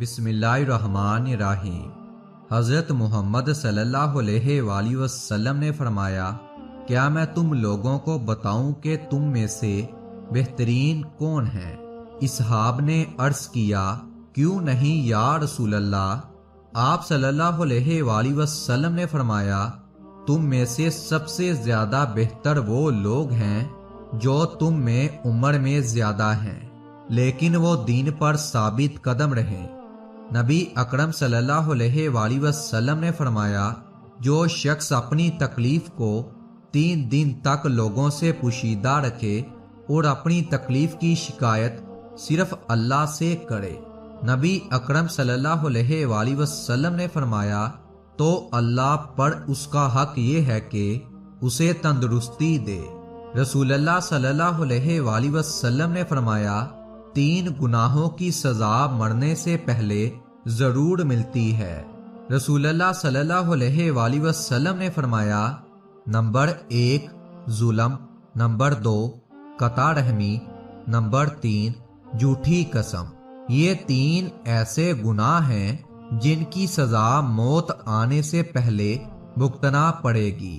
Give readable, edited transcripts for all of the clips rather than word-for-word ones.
بسم اللہ الرحمن الرحیم۔ حضرت محمد صلی اللہ علیہ وآلہ وسلم نے فرمایا، کیا میں تم لوگوں کو بتاؤں کہ تم میں سے بہترین کون ہیں؟ اصحاب نے عرض کیا، کیوں نہیں یا رسول اللہ؟ آپ صلی اللہ علیہ وآلہ وسلم نے فرمایا، تم میں سے سب سے زیادہ بہتر وہ لوگ ہیں جو تم میں عمر میں زیادہ ہیں لیکن وہ دین پر ثابت قدم رہیں۔ نبی اکرم صلی اللہ علیہ وآلہ وسلم نے فرمایا، جو شخص اپنی تکلیف کو 3 دن تک لوگوں سے پوشیدہ رکھے اور اپنی تکلیف کی شکایت صرف اللہ سے کرے، نبی اکرم صلی اللہ علیہ وآلہ وسلم نے فرمایا، تو اللہ پر اس کا حق یہ ہے کہ اسے تندرستی دے۔ رسول اللہ صلی اللہ علیہ وآلہ وسلم نے فرمایا، 3 گناہوں کی سزا مرنے سے پہلے ضرور ملتی ہے۔ رسول اللہ صلی اللہ علیہ وآلہ وسلم نے فرمایا، نمبر 1 ظلم، نمبر 2 قطع رحمی، نمبر 3 جھوٹی قسم۔ یہ 3 ایسے گناہ ہیں جن کی سزا موت آنے سے پہلے بھگتنا پڑے گی۔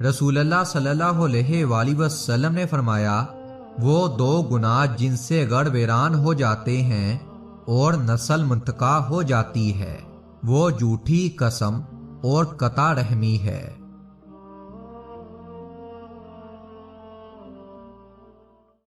رسول اللہ صلی اللہ علیہ وآلہ وسلم نے فرمایا، وہ 2 گناہ جن سے گڑ ویران ہو جاتے ہیں اور نسل منتقع ہو جاتی ہے، وہ جھوٹی قسم اور قطع رحمی ہے۔